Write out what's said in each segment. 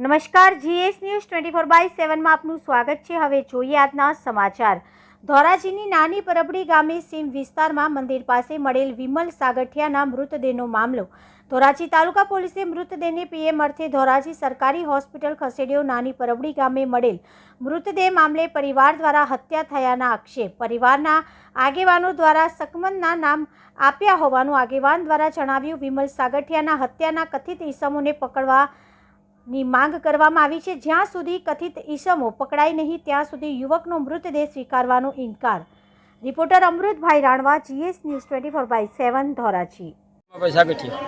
નમસ્કાર, GS news 24/7 માં આપનું સ્વાગત છે। હવે જોઈએ આજના સમાચાર। ધોરાજીની નાની પરબડી ગામે સીમ વિસ્તારમાં મંદિર પાસે મળેલ વિમલ સાગઠિયાના મૃતદેહનો મામલો। ધોરાજી તાલુકા પોલીસે મૃતદેહને PM અર્થે ધોરાજી સરકારી હોસ્પિટલ ખસેડ્યો। નાની પરબડી ગામે મળેલ મૃતદેહ મામલે પરિવાર દ્વારા હત્યા થયાના આક્ષેપ। પરિવારના આગેવાનો દ્વારા સકમનના નામ આપ્યા હોવાનું આગેવાન દ્વારા જણાવ્યું। વિમલ સાગઠિયાના હત્યાના કથિત ઇસમોને પકડવા ની માંગ કરવામાં આવી છે। જ્યાં સુધી કથિત ઈસમો પકડાય નહીં ત્યાં સુધી યુવકનો મૃતદેહ સ્વીકારવાનો ઇનકાર। Reporter Amrutbhai Ranva, GS news 24/7 Dhoraji.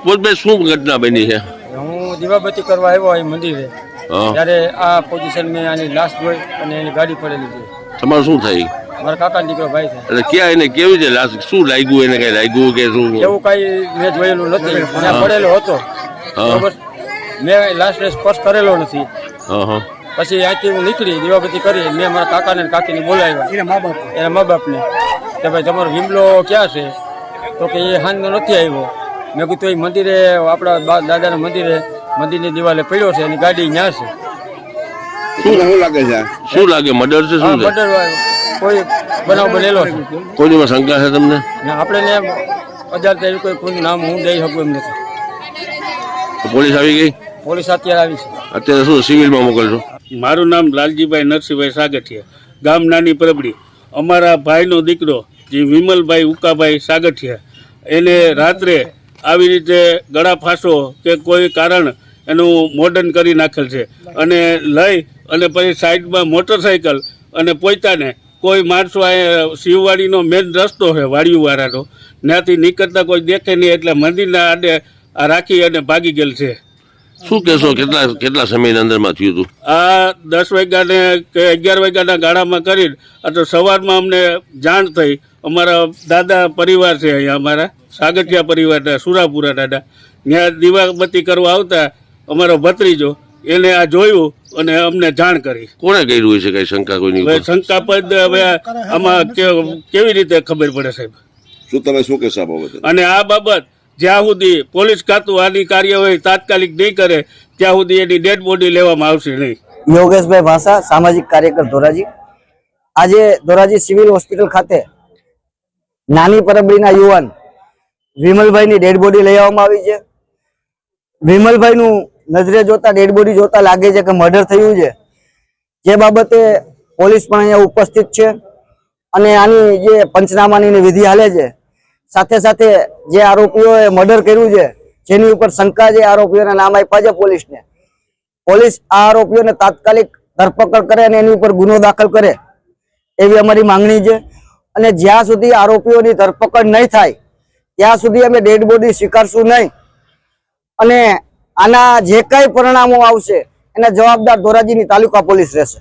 બોલભાઈ, શું ઘટના બની છે? હું દીવાબત્તી કરવા આવ્યો અહીં મંદિરે, ત્યારે આ પોઝિશન મેં આની લાશ જોઈ અને એની ગાડી પડેલી છે। તમારું શું થાય? મારા કાકા દીકરો ભાઈ છે। એટલે ક્યાં એને કેવી છે લાશ? શું લાગ્યું એને? કઈ લાગ્યું કે શું? એવું કઈ મેં જોયેલું નથી, ત્યાં પડેલો હતો બરોબર। મેં લાશને સ્પર્શ કરેલો નથી। પછી અહીંથી હું નીકળી દીવાબત્તી કરી, મેં મારા કાકાને કાકીને બોલાવ્યા, એના મા બાપને કે ભાઈ તમારો વિમલો ક્યાં છે? તો કે એ હાંજનો નથી આવ્યો। મેં કીધું એ મંદિરે, આપણા દાદાના મંદિરની દિવાલે પડ્યો છે, એની ગાડી ત્યાં છે। શું લાગે છે? શું લાગે? મર્ડર છે? શું મર્ડર કોઈ બનાવ બનેલો છે? કોઈની શંકા છે તમને? આપણે અજાણતા એવી કોઈ નામ હું દઈ શકું એમ નથી। પોલીસ આવી ગઈ? પોલીસ અત્યારે આવી છે। અત્યારે શું સિવિલમાં મોકલશો? મારું નામ લાલજીભાઈ નરસિંહભાઈ સાગઠિયા, ગામ નાની પરબડી। અમારા ભાઈનો દીકરો જે વિમલભાઈ ઉકાભાઈ સાગઠિયા, એને રાત્રે આવી રીતે ગળા ફાંસો કે કોઈ કારણ એનું મોડર્ન કરી નાખેલ છે અને લઈ અને પછી સાઈડમાં મોટરસાઇકલ અને પોતાને કોઈ માણસો આ શિવવાડીનો મેન રસ્તો છે વાડીવાળાનો, ત્યાંથી નીકળતા કોઈ દેખે નહીં એટલે મંદિરના આડે આ રાખી અને ભાગી ગયેલ છે। શું કહેશો? કેટલા સમયની અંદરમાં થયું હતું આ? 10 વાગ્યાને કે 11 વાગ્યાના ગાળામાં કરીને આ તો સવારમાં અમને જાણ થઈ। અમારા દાદા પરિવાર છે અહીંયા, અમારા સાગઠિયા પરિવારના સુરાપુરા દાદા, ત્યાં દીવાબત્તી કરવા આવતા અમારો ભત્રીજો એને આ જોયું અને અમને જાણ કરી। કોણે કર્યું હોય છે? કઈ શંકા કોઈની? શંકાસ્પદ હવે આમાં કેવી રીતે ખબર પડે સાહેબ? શું તમે શું કહેશો આ બાબતે? અને આ બાબત જ્યાં સુધી પોલીસ ખાતું આની કાર્યવાહી તાત્કાલિક નહીં કરે ત્યાં સુધી એની ડેડ બોડી લેવામાં આવશે નહીં। યોગેશભાઈ ભાષા, સામાજિક કાર્યકર ધોરાજી। આજે ધોરાજી સિવિલ હોસ્પિટલ ખાતે નાની પરબડીના યુવાન વિમલભાઈની ડેડ બોડી લઈ આવવામાં આવી છે। વિમલભાઈનું નજરે જોતા, ડેડ બોડી જોતા લાગે છે કે મર્ડર થયું છે, જે બાબતે પોલીસ પણ અહીંયા ઉપસ્થિત છે અને આની જે પંચનામાની વિધિ હાલે છે। સાથે સાથે જે આરોપીઓએ મર્ડર કર્યું છે, જેની ઉપર શંકા છે, આરોપીઓના નામ આપ્યા છે પોલીસને, પોલીસ આ આરોપીઓને તાત્કાલિક ધરપકડ કરે અને એની ઉપર ગુનો દાખલ કરે એવી અમારી માંગણી છે। અને જ્યાં સુધી આરોપીઓની ધરપકડ નહીં થાય ત્યાં સુધી અમે ડેડ બોડી સ્વીકારશું નહીં અને આના જે કઈ પરિણામો આવશે એના જવાબદાર ધોરાજીની તાલુકા પોલીસ રહેશે।